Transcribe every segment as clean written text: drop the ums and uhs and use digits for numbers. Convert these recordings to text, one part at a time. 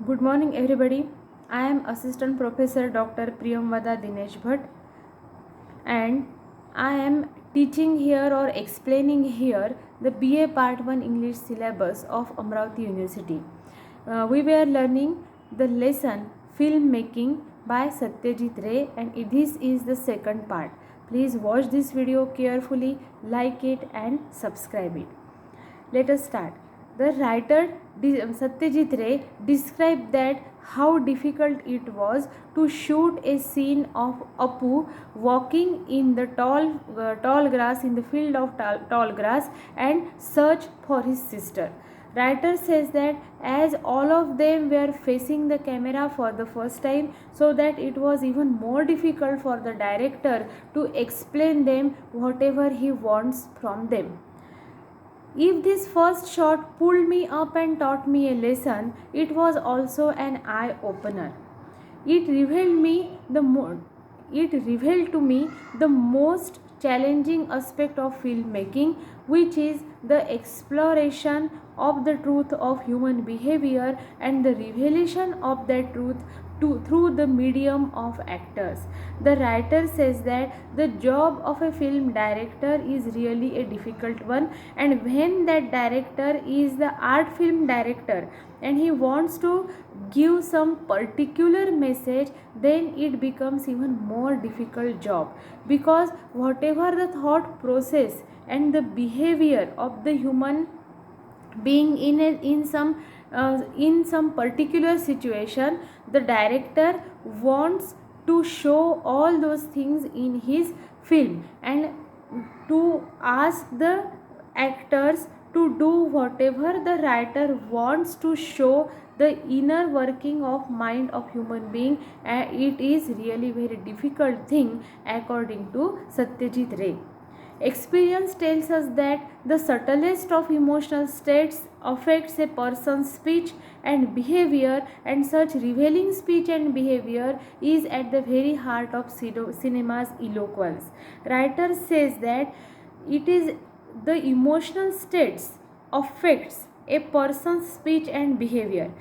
Good morning, everybody. I am Assistant Professor Dr. Priyamvada Dinesh Bhatt, and I am teaching here or explaining here the BA Part 1 English syllabus of Amravati University. We were learning the lesson Filmmaking by Satyajit Ray, and this is the second part. Please watch this video carefully, like it, and subscribe it. Let us start. The writer Satyajit Ray described that how difficult it was to shoot a scene of Apu walking in the tall grass in the field of tall grass and search for his sister. Writer says that as all of them were facing the camera for the first time, so that it was even more difficult for the director to explain them whatever he wants from them. If this first shot pulled me up and taught me a lesson, it was also an eye-opener. It revealed to me the most challenging aspect of filmmaking, which is the exploration of the truth of human behavior and the revelation of that truth through the medium of actors. The writer says that the job of a film director is really a difficult one, and when that director is the art film director and he wants to give some particular message, then it becomes even more difficult job, because whatever the thought process and the behavior of the human being in some particular situation, the director wants to show all those things in his film and to ask the actors to do whatever the writer wants to show the inner working of mind of human being. It is really very difficult thing according to Satyajit Ray. Experience tells us that the subtlest of emotional states affects a person's speech and behavior, and such revealing speech and behavior is at the very heart of cinema's eloquence. Writer says that it is the emotional states affects a person's speech and behavior.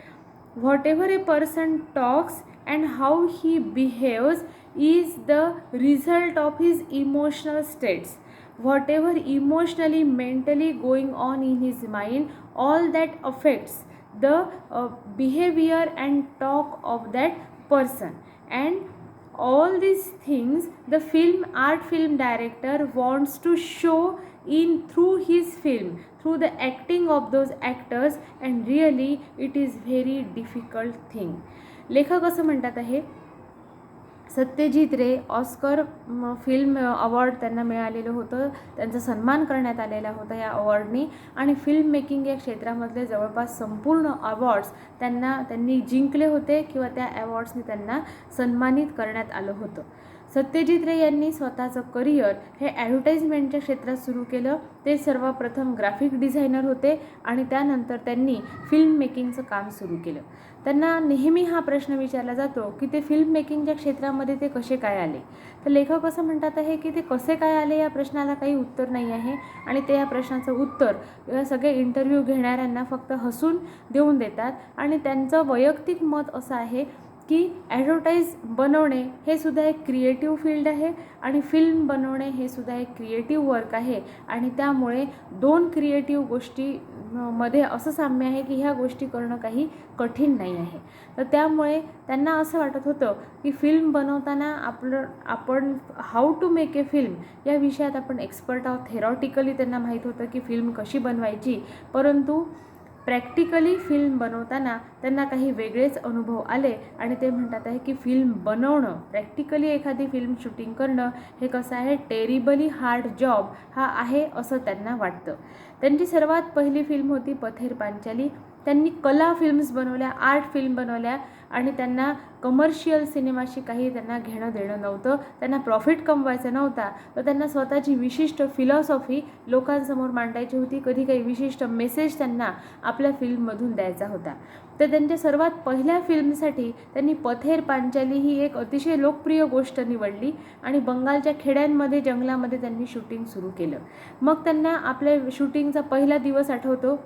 Whatever a person talks and how he behaves is the result of his emotional states. Whatever emotionally, mentally going on in his mind, all that affects the behavior and talk of that person. And all these things the art film director wants to show in through his film, through the acting of those actors, and really it is very difficult thing. लेखक असं म्हणतात आहे, सत्यजित रे Oscar film award त्यांना मिळालेलं होतं, त्यांचा सन्मान करण्यात आलेला होता या अवॉर्डनी, आणि फिल्म मेकिंग या क्षेत्रामधले जवळपास संपूर्ण अवॉर्ड्स त्यांनी जिंकले होते किंवा त्या अवॉर्ड्सनी त्यांना सन्मानित करण्यात आलं होतं. सत्यजित रे यांनी स्वतःचं करिअर हे ॲडव्हर्टाईजमेंटच्या क्षेत्रात सुरू केलं. ते सर्वप्रथम ग्राफिक डिझायनर होते आणि त्यानंतर त्यांनी फिल्म मेकिंगचं काम सुरू केलं. त्यांना नेहमी हा प्रश्न विचारला जातो की ते फिल्म मेकिंगच्या क्षेत्रामध्ये ते कसे काय आले. तर लेखक असं म्हणतात आहे की ते कसे काय आले या प्रश्नाला काही उत्तर नाही आहे, आणि ते या प्रश्नाचं उत्तर या सगळे इंटरव्ह्यू घेणाऱ्यांना फक्त हसून देऊन देतात. आणि त्यांचं वैयक्तिक मत असं आहे की ॲडव्हर्टाईज बनवणे हे सुद्धा एक क्रिएटिव्ह फील्ड आहे आणि फिल्म बनवणे हे सुद्धा एक क्रिएटिव्ह वर्क आहे, आणि त्यामुळे दोन क्रिएटिव्ह गोष्टीमध्ये असं साम्य आहे की ह्या गोष्टी करणं काही कठीण नाही आहे. तर त्यामुळे त्यांना असं वाटत होतं की फिल्म बनवताना आपण how to make a film या विषयात आपण एक्सपर्ट आहोत. थेरॉटिकली त्यांना माहीत होतं की फिल्म कशी बनवायची, परंतु प्रॅक्टिकली फिल्म बनवताना त्यांना काही वेगळेच अनुभव आले, आणि ते म्हणतात आहे की फिल्म बनवणं, प्रॅक्टिकली एखादी फिल्म शूटिंग करणं हे कसं आहे, टेरिबली हार्ड जॉब हा आहे असं त्यांना वाटतं. त्यांची सर्वात पहिली फिल्म होती पथेर पांचाली. त्यांनी कला फिल्म्स बनवल्या, आर्ट फिल्म बनवल्या, आणि त्यांना कमर्शियल सिनेमाशी काही त्यांना घेणं देणं नव्हतं. त्यांना प्रॉफिट कमवायचा नव्हता, तर त्यांना स्वतःची विशिष्ट फिलॉसॉफी लोकांसमोर मांडायची होती, कधी काही विशिष्ट मेसेज त्यांना आपल्या फिल्ममधून द्यायचा होता. तर त्यांच्या सर्वात पहिल्या फिल्मसाठी त्यांनी पथेर पांचाली ही एक अतिशय लोकप्रिय गोष्ट निवडली, आणि बंगालच्या खेड्यांमध्ये जंगलामध्ये त्यांनी शूटिंग सुरू केलं. मग त्यांना आपल्या शूटिंगचा पहिला दिवस आठवतो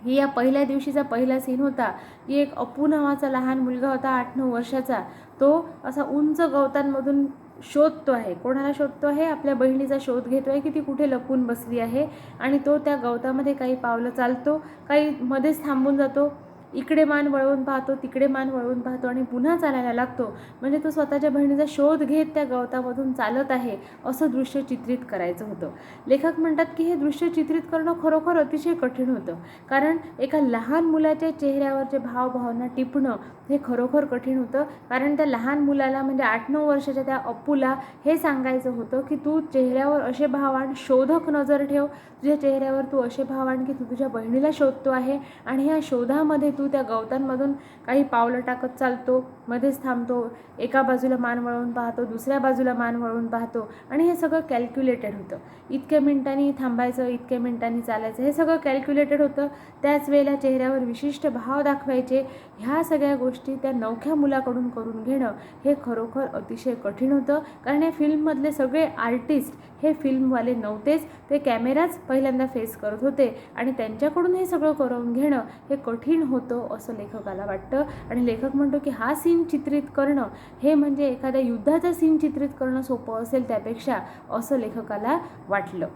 ही या पहिल्या दिवशीचा पहिला सीन होता की एक अपू नावाचा लहान मुलगा होता 8-9 वर्षाचा. तो असा उंच गवतांमधून शोधतो आहे. कोणाला शोधतो आहे? आपल्या बहिणीचा शोध घेतो आहे की ती कुठे लपून बसली आहे. आणि तो त्या गवतामध्ये काही पावलं चालतो, काही मध्येच थांबून जातो, इकडे मान वळवून पाहतो, तिकडे मान वळवून पाहतो आणि पुन्हा चालायला लागतो. म्हणजे तो स्वतःच्या बहिणीचा शोध घेत त्या गवतामधून चालत आहे असं दृश्य चित्रित करायचं होतं. लेखक म्हणतात की हे दृश्य चित्रित करणं खरोखर अतिशय कठीण होतं, कारण एका लहान मुलाच्या चेहऱ्यावरचे भावभावना टिपणं हे खरोखर कठीण होतं. कारण त्या लहान मुलाला म्हणजे 8-9 वर्षाच्या त्या अप्पूला हे सांगायचं होतं की तू चेहऱ्यावर असे भाव आण, शोधक नजर ठेव, तुझ्या चेहऱ्यावर तू असे भाव आण की तू तुझ्या बहिणीला शोधतो आहे आणि ह्या शोधामध्ये तू त्या गवतांमधून काही पावलं टाकत चालतो, मध्येच थांबतो, एका बाजूला मान वळवून पाहतो, दुसऱ्या बाजूला मान वळवून पाहतो आणि हे सगळं कॅल्क्युलेटेड होतं. इतक्या मिनिटांनी थांबायचं, इतक्या मिनिटांनी चालायचं, हे सगळं कॅल्क्युलेटेड होतं. त्याच वेळेला चेहऱ्यावर विशिष्ट भाव दाखवायचे. ह्या सगळ्या गोष्टी त्या नवख्या मुलाकडून करून घेणं हे खरोखर अतिशय कठीण होतं. कारण या फिल्ममधले सगळे आर्टिस्ट हे फिल्मवाले नव्हतेच, ते कॅमेराच पहिल्यांदा फेस करत होते आणि त्यांच्याकडून हे सगळं करून घेणं हे कठीण होतं असं लेखकाला वाटतं. आणि लेखक म्हणतो की हा सीन चित्रित करणं हे म्हणजे एखाद्या युद्धाचा सीन चित्रित करणं सोपं असेल त्यापेक्षा, असं लेखकाला वाटलं.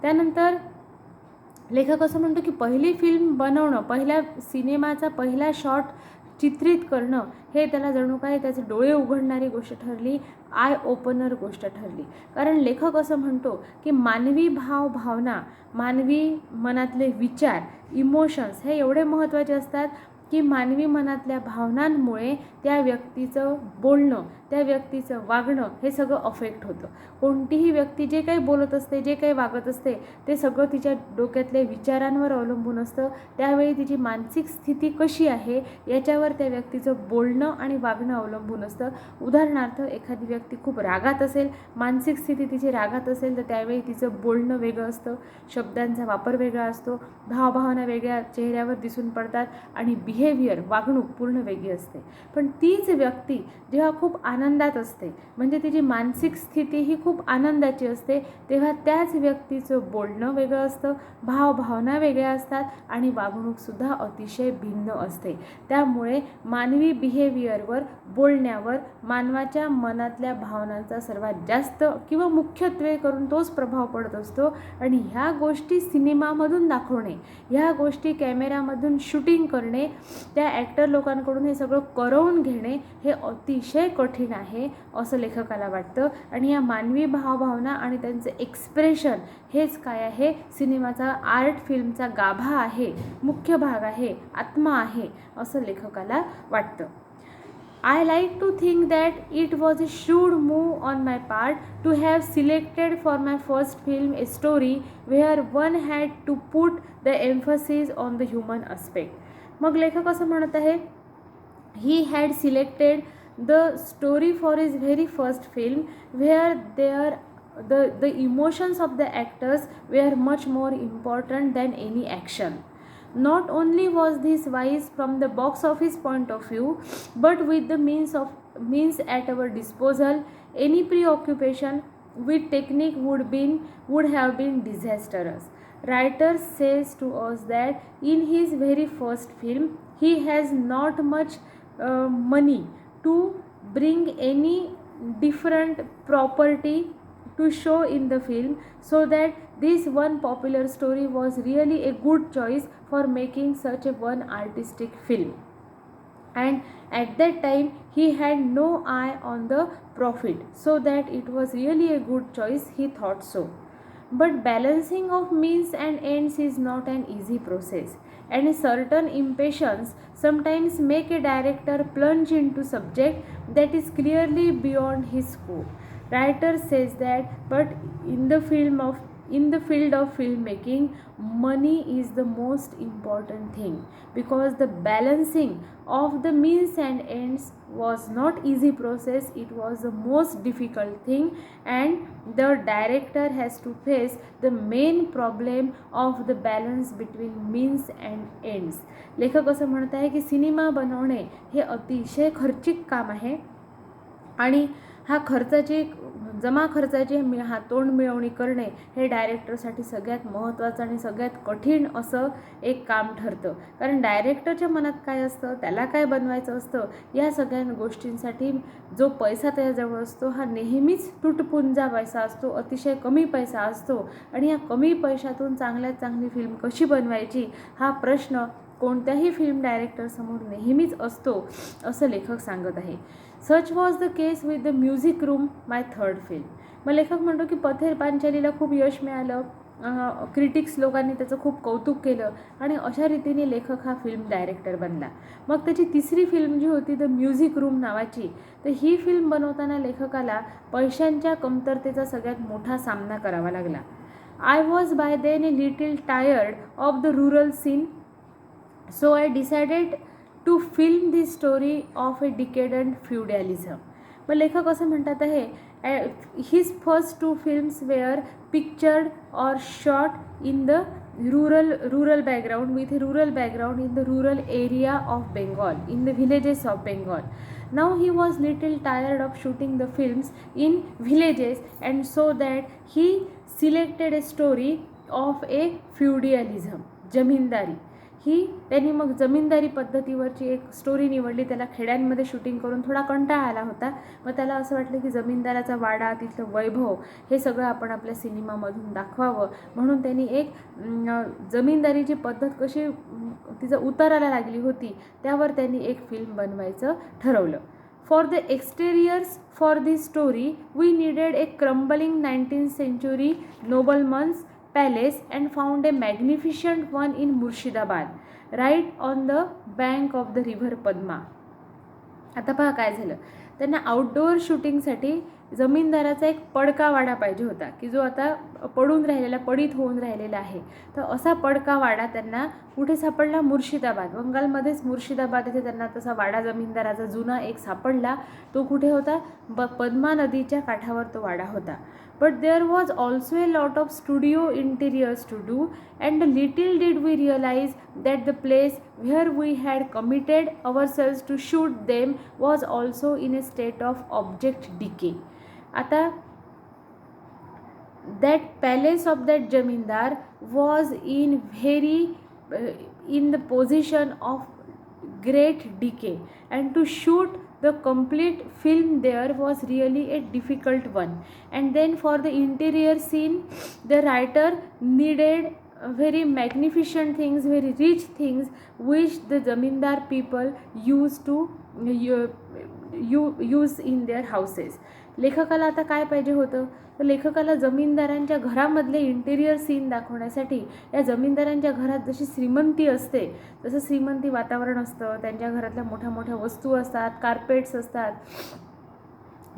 त्यानंतर लेखक असं म्हणतो की पहिली फिल्म बनवणं, पहिल्या सिनेमाचा पहिला शॉट चित्रित करणं हे त्याला जणू काय त्याचे डोळे उघडणारी गोष्ट ठरली, आय ओपनर गोष्ट ठरली. कारण लेखक असं म्हणतो की मानवी भावना, मानवी मनातले विचार, इमोशन्स हे एवढे महत्त्वाचे असतात की मानवी मनातल्या भावनांमुळे त्या व्यक्तीचं बोलणं, त्या व्यक्तीचं वागणं हे सगळं अफेक्ट होतं. कोणतीही व्यक्ती जे काही बोलत असते, जे काही वागत असते ते सगळं तिच्या डोक्यातल्या विचारांवर अवलंबून असतं. त्यावेळी तिची मानसिक स्थिती कशी आहे याच्यावर त्या व्यक्तीचं बोलणं आणि वागणं अवलंबून असतं. उदाहरणार्थ एखादी व्यक्ती खूप रागात असेल, मानसिक स्थिती तिची रागात असेल, तर त्यावेळी तिचं बोलणं वेगळं असतं, शब्दांचा वापर वेगळा असतो, भावभावना वेगळ्या चेहऱ्यावर दिसून पडतात आणि बिहेवियर, वागणूक पूर्ण वेगळी असते. पण तीच व्यक्ती जेव्हा खूप आनंदात असते, म्हणजे तिची मानसिक स्थिती ही खूप आनंदाची असते, तेव्हा त्याच व्यक्तीचं बोलणं वेगळं असतं, भावभावना वेगळ्या असतात आणि वागणूकसुद्धा अतिशय भिन्न असते. त्यामुळे मानवी बिहेवियरवर, बोलण्यावर मानवाच्या मनातल्या भावनांचा सर्वात जास्त किंवा मुख्यत्वे करून तोच प्रभाव पडत असतो. आणि ह्या गोष्टी सिनेमामधून दाखवणे, ह्या गोष्टी कॅमेरामधून शूटिंग करणे, त्या ॲक्टर लोकांकडून हे सगळं करवून घेणे हे अतिशय कठीण आहे असं लेखकाला वाटतं. आणि या मानवी भावभावना आणि त्यांचं एक्सप्रेशन हेच काय आहे, सिनेमाचा आर्ट फिल्मचा गाभा आहे, मुख्य भाग आहे, आत्मा आहे असं लेखकाला वाटतं. I like to think that it was a shrewd move on my part to have selected for my first film a story where one had to put the emphasis on the human aspect. मग लेखक असं म्हणत आहे, he had selected the story for his very first film where the emotions of the actors were much more important than any action. Not only was this wise from the box office point of view, but with the means at our disposal, any preoccupation with technique would have been disastrous. Writer says to us that in his very first film, he has not much money to bring any different property to show in the film, so that this one popular story was really a good choice for making such a one artistic film. And at that time he had no eye on the profit, so that it was really a good choice, he thought so. But balancing of means and ends is not an easy process, and a certain impatience sometimes make a director plunge into subject that is clearly beyond his scope. Writer says that, but in the field of filmmaking, money is the most important thing, because the balancing of the means and ends was not easy process, it was the most difficult thing, and the director has to face the main problem of the balance between means and ends. लेखक असं म्हणत आहे की cinema बनवणे हे अतिशय खर्चिक काम आहे आणि हा खर्चाची जमा खर्चाची तोंड मिळवणी करणे हे डायरेक्टरसाठी सगळ्यात महत्त्वाचं आणि सगळ्यात कठीण असं एक काम ठरतं. कारण डायरेक्टरच्या मनात काय असतं, त्याला काय बनवायचं असतं, या सगळ्या गोष्टींसाठी जो पैसा त्याच्याजवळ असतो हा नेहमीच तुटपुंजा पैसा असतो, अतिशय कमी पैसा असतो. आणि या कमी पैशातून चांगल्यात चांगली फिल्म कशी बनवायची हा प्रश्न कोणत्याही फिल्म डायरेक्टरसमोर नेहमीच असतो, असं लेखक सांगत आहे. सच was the case with the music room, my third film. मग लेखक म्हणतो की पथेर पांचालीला खूप यश मिळालं, क्रिटिक्स लोकांनी त्याचं खूप कौतुक केलं आणि अशा रीतीने लेखक हा फिल्म डायरेक्टर बनला. मग त्याची तिसरी फिल्म जी होती द म्युझिक रूम नावाची, तर ही फिल्म बनवताना लेखकाला पैशांच्या कमतरतेचा सगळ्यात मोठा सामना करावा लागला. I was by then a little tired of the rural scene, so I decided to film the story of a decadent feudalism. मग लेखक असं म्हणतात आहे, his first two films were pictured or shot in the rural background, with a rural background in the rural area of Bengal, in the villages of Bengal. Now he was little tired of shooting the films in villages, and so that he selected a story of a feudalism, Zamindari. त्यांनी मग जमीनदारी पद्धतीवरची एक story निवडली. त्याला खेड्यांमध्ये shooting करून थोडा कंटाळा आला होता. मग त्याला असं वाटलं की जमीनदाराचा वाडा, तिथलं वैभव हे सगळं आपण आपल्या सिनेमामधून दाखवावं. म्हणून त्यांनी एक जमीनदारीची पद्धत कशी तिचं उताराला लागली होती त्यावर त्यांनी एक फिल्म बनवायचं ठरवलं. For the exteriors for this story we needed a crumbling 19th century nobleman's palace and found a magnificent one in Murshidabad, right on the bank of the river Padma. आता पहा काय झालं, त्यांना आउटडोअर शूटिंगसाठी जमीनदाराचा एक पडका वाडा पाहिजे होता की जो आता पडीत होऊन राहिलेला आहे. तर असा पडका वाडा त्यांना कुठे सापडला, मुर्शिदाबाद, बंगालमध्येच मुर्शिदाबाद इथे त्यांना तसा वाडा जमीनदाराचा जुना एक सापडला. तो कुठे होता, पद्मा नदीच्या काठावर तो वाडा होता. But there was also a lot of studio interiors to do, and little did we realize that the place where we had committed ourselves to shoot them was also in a state of object decay. आता that palace of that jamindar was in the position of great decay, and to shoot the complete film there was really a difficult one. And then for the interior scene the writer needed very magnificent things, very rich things which the zamindar people used to use in their houses. लेखकाला आता काय पाहिजे होतं, तर लेखकाला जमीनदारांच्या घरामधले interior scene दाखवण्यासाठी या जमीनदारांच्या घरात जशी श्रीमंती असते तसं श्रीमंती वातावरण असतं, त्यांच्या घरातल्या मोठ्या मोठ्या वस्तू असतात, कार्पेट्स असतात,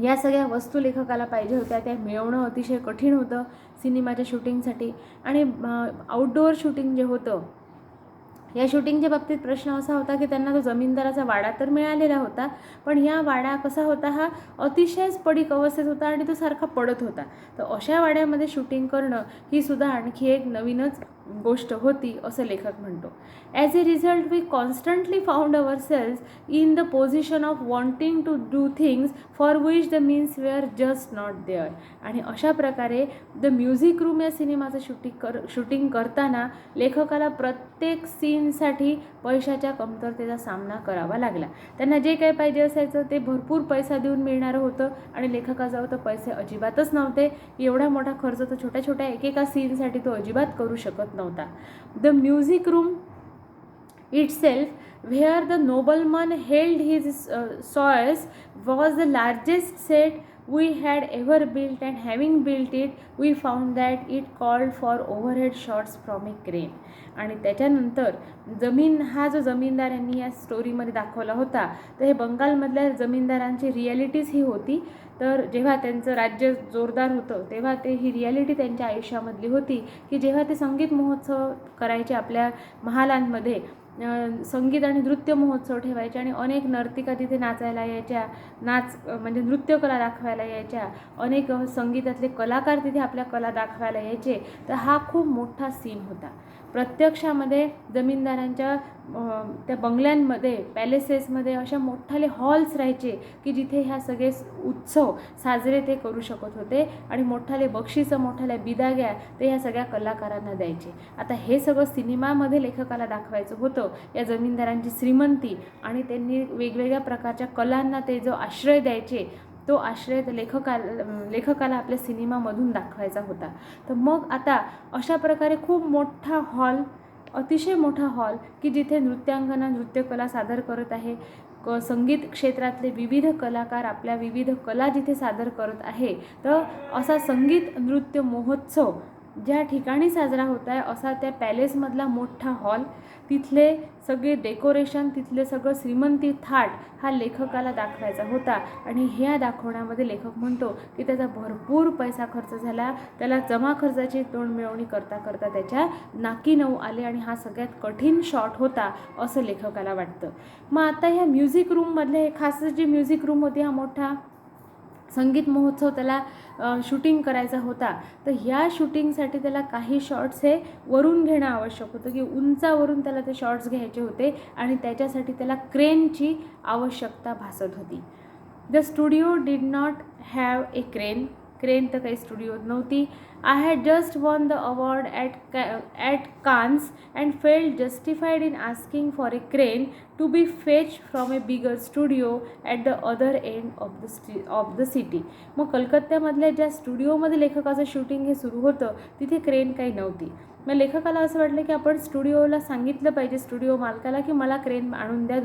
या सगळ्या वस्तू लेखकाला पाहिजे होत्या. त्या मिळवणं अतिशय कठीण होतं सिनेमाच्या शूटिंगसाठी. आणि आउटडोअर शूटिंग जे होतं या शूटिंगच्या बाबतीत प्रश्न असा होता की त्यांना तो जमीनदाराचा वाडा तर मिळालेला होता, पण या वाडा कसा होता, हा अतिशयच पडीक अवस्थेत होता आणि तो सारखा पडत होता. तर अशा वाड्यामध्ये शूटिंग करणं ही सुद्धा आणखी एक नवीनच गोष्ट होती असं लेखक म्हणतो. As a result we constantly found ourselves in the position of wanting to do things for which the means were just not there. आणि अशा प्रकारे द म्युझिक रूम या सिनेमाचं शूटिंग करताना लेखकाला प्रत्येक सीनसाठी पैशाच्या कमतरतेचा सामना करावा लागला. त्यांना जे काही पाहिजे असायचं ते भरपूर पैसा देऊन मिळणारं होतं आणि लेखकाजवळ तर पैसे अजिबातच नव्हते. एवढा मोठा खर्च तर छोट्या छोट्या एकेका सीनसाठी तो अजिबात करू शकत नव्हता. The music room itself, where the nobleman held his soils, was the largest set we had ever built, and having built it we found that it called for overhead shots from a crane. आणि त्याच्यानंतर हा जो जमीनदार यांनी या स्टोरीमध्ये दाखवला होता, तर हे बंगालमधल्या जमीनदारांची रिॲलिटीज ही होती. तर जेव्हा त्यांचं राज्य जोरदार होतं तेव्हा ही रिॲलिटी त्यांच्या आयुष्यामधली होती की जेव्हा ते संगीत महोत्सव करायचे, आपल्या महालांमध्ये संगीत आणि नृत्य महोत्सव ठेवायचे आणि अनेक नर्तिका तिथे नाचायला यायच्या, म्हणजे नृत्यकला दाखवायला यायच्या, अनेक संगीतातले कलाकार तिथे आपल्या कला दाखवायला यायचे. तर हा खूप मोठा सीन होता. प्रत्यक्षामध्ये जमीनदारांच्या त्या बंगल्यांमध्ये, पॅलेसेसमध्ये अशा मोठाले हॉल्स राहायचे की जिथे ह्या सगळे उत्सव साजरे ते करू शकत होते आणि मोठाले बक्षिसं, मोठाल्या बिदाग्या ते ह्या सगळ्या कलाकारांना द्यायचे. आता हे सगळं सिनेमामध्ये लेखकाला दाखवायचं होतं, या जमीनदारांची श्रीमंती, आणि त्यांनी वेगवेगळ्या प्रकारच्या कलांना ते जो आश्रय द्यायचे तो आश्रय लेखकाला आपल्या सिनेमामधून दाखवायचा होता. तर मग आता अशा प्रकारे खूप मोठा हॉल, अतिशय मोठा हॉल की जिथे नृत्यांगना नृत्यकला सादर करत आहे, संगीत क्षेत्रातले विविध कलाकार आपल्या विविध कला जिथे सादर करत आहे, तर असा संगीत नृत्य महोत्सव ज्या ठिकाणी साजरा होत आहे असा त्या पॅलेसमधला मोठा हॉल, तिथले सगळे डेकोरेशन, तिथले सगळं श्रीमंती थाट हा लेखकाला दाखवायचा होता. आणि ह्या दाखवण्यामध्ये लेखक म्हणतो की त्याचा भरपूर पैसा खर्च झाला, त्याला जमा खर्चाची तोंडमिळवणी करता करता त्याच्या नाकी नऊ आले आणि हा सगळ्यात कठीण शॉट होता असं लेखकाला वाटतं. मग आता ह्या म्युझिक रूममधले, खास जी म्युझिक रूम होती, हा मोठा संगीत महोत्सव त्याला शूटिंग करायचा होता, तर ह्या शूटिंगसाठी त्याला काही शॉट्स हे वरून घेणं आवश्यक होतं की उंचावरून त्याला ते शॉट्स घ्यायचे होते आणि त्याच्यासाठी त्याला क्रेनची आवश्यकता भासत होती. The studio did not have a crane. Crane तर काही स्टुडिओत नव्हती. I had just won the award at Cannes and felt justified in asking for a crane to be fetch from a bigger studio at the other end of the city. मग कलकत्त्यामधल्या ज्या स्टुडिओमध्ये लेखकाचं shooting हे सुरू होतं तिथे crane काही नव्हती. मग लेखकाला असं वाटलं की आपण स्टुडिओला सांगितलं पाहिजे, स्टुडिओ मालकाला, की मला क्रेन आणून द्या,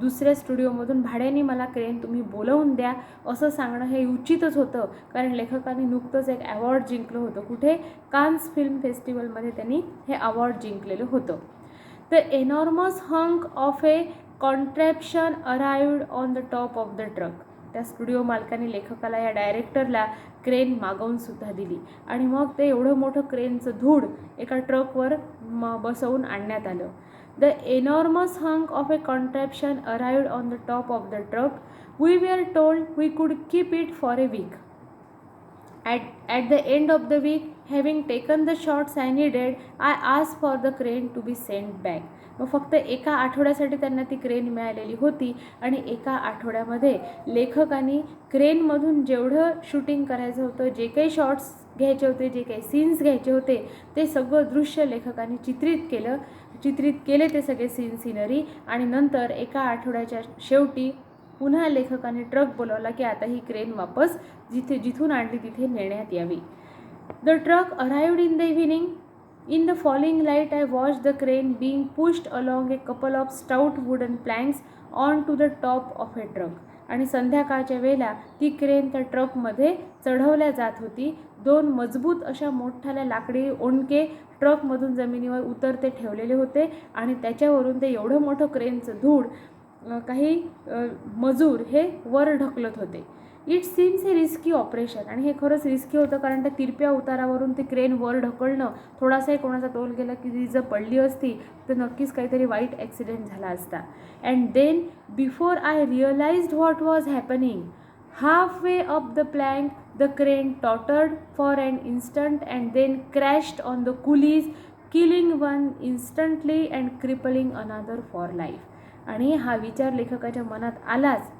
दुसऱ्या स्टुडिओमधून भाड्याने मला क्रेन तुम्ही बोलवून द्या, असं सांगणं हे उचितच होतं. कारण लेखकाने नुकतंच एक अवॉर्ड जिंकलं होतं. कुठे? कान्स फिल्म फेस्टिवलमध्ये त्यांनी हे अवॉर्ड जिंकलेलं होतं. The enormous hunk of a contraption arrived on the top of the truck. त्या स्टुडिओ मालकाने लेखकाला, या डायरेक्टरला क्रेन मागवून सुद्धा दिली आणि मग ते एवढं मोठं क्रेनचं धूड एका ट्रकवर बसवून आणण्यात आलं. The enormous hunk of a contraption arrived on the top of the truck. We were told we could keep it for a week. At the end of the week, having taken the shots I needed, I asked for the crane to be sent back. मग फक्त एका आठवड्यासाठी त्यांना ती crane मिळालेली होती आणि एका आठवड्यामध्ये लेखकाने क्रेनमधून जेवढं शूटिंग करायचं होतं, जे काही शॉट्स घ्यायचे होते, जे काही सीन्स घ्यायचे होते, ते सगळं दृश्य लेखकाने चित्रित केले ते सगळे सिनरी. आणि नंतर एका आठवड्याच्या शेवटी पुन्हा लेखकाने ट्रक बोलवला की आता ही क्रेन वापस जिथून आणली तिथे नेण्यात यावी. The truck arrived in the evening. In the falling light, I watched the crane being pushed along a couple of stout wooden planks onto the top of a truck. आणि संध्याकाळच्या वेळेला ती क्रेन त्या ट्रकमध्ये चढवल्या जात होती. 2 मजबूत अशा मोठ्याल्या लाकडी ओंडके ट्रकमधून जमिनीवर उतरते ठेवलेले होते आणि त्याच्यावरून ते एवढं मोठं क्रेनचं धूड काही मजूर हे वर ढकलत होते. It seems A risky operation. आणि हे खरंच रिस्की होतं कारण त्या तिरप्या उतारावरून ते क्रेन वर ढकलणं, थोडासाही कोणाचा तोल गेला की ती जर पडली असती तर नक्कीच काहीतरी वाईट ॲक्सिडेंट झाला असता. And then before I realised what was happening, half way up the plank the crane tottered for an instant and then crashed on the coolies, killing one instantly and crippling another for life. आणि हा विचार लेखकाच्या मनात आलाच.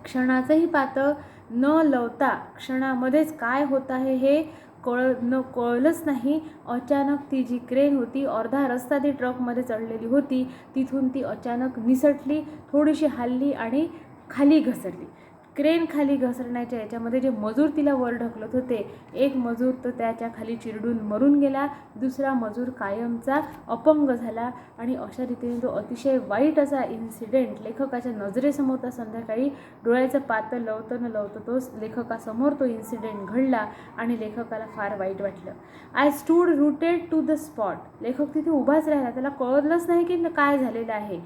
क्षणाचंही पातं न लवता क्षणामध्येच काय होत आहे हे कळलंच नाही. अचानक ती जी क्रेन होती, अर्धा रस्ता ती ट्रकमध्ये चढलेली होती, तिथून ती अचानक निसटली, थोडीशी हलली आणि खाली घसरली. क्रेन खाली घसरण्याच्या याच्यामध्ये जे मजूर तिला वर ढकलत होते, एक मजूर तर त्याच्या खाली चिरडून मरून गेला, दुसरा मजूर कायमचा अपंग झाला. आणि अशा रीतीने तो अतिशय वाईट असा इन्सिडेंट लेखकाच्या नजरेसमोर त्या संध्याकाळी डोळ्याचं पातं लवतं न लवतं तो लेखकासमोर तो इन्सिडेंट घडला आणि लेखकाला फार वाईट वाटलं. I stood rooted to the spot. लेखक तिथे उभाच राहिला, त्याला कळलंच नाही की काय झालेलं आहे.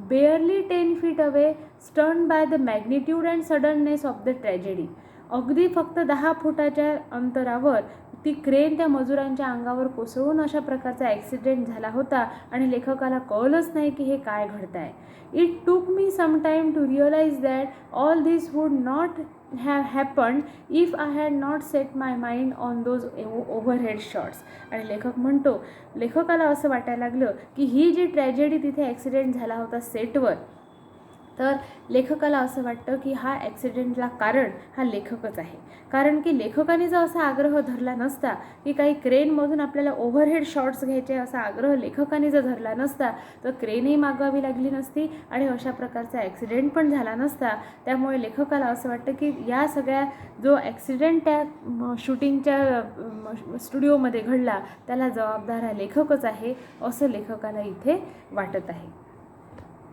barely 10 feet away, stunned by the magnitude and suddenness of the tragedy. अगदी फक्त 10 फुटाच्या अंतरावर ती क्रेन त्या मजुरांच्या अंगावर कोसळून अशा प्रकारचा ॲक्सिडेंट झाला होता आणि लेखकाला कळलंच नाही की हे काय घडत आहे. It took me some time to realise that all this would not have happened if I had not set my mind on those overhead shots. आणि लेखक म्हणतो, लेखकाला असं वाटायला लागलं की ही जी ट्रॅजेडी तिथे ॲक्सिडेंट झाला होता सेटवर, तर लेखकाला असं वाटतं की हा ॲक्सिडेंटला कारण हा लेखकच आहे. कारण की लेखकाने जर असा आग्रह धरला नसता की काही क्रेनमधून आपल्याला ओव्हरहेड शॉट्स घ्यायचे, असा आग्रह लेखकाने जर धरला नसता तर क्रेनही मागवावी लागली नसती आणि अशा प्रकारचा ॲक्सिडेंट पण झाला नसता. त्यामुळे लेखकाला असं वाटतं की या सगळ्या जो ॲक्सिडेंट त्या शूटिंगच्या स्टुडिओमध्ये घडला त्याला जबाबदार हा लेखकच आहे, असं लेखकाला इथे वाटत आहे.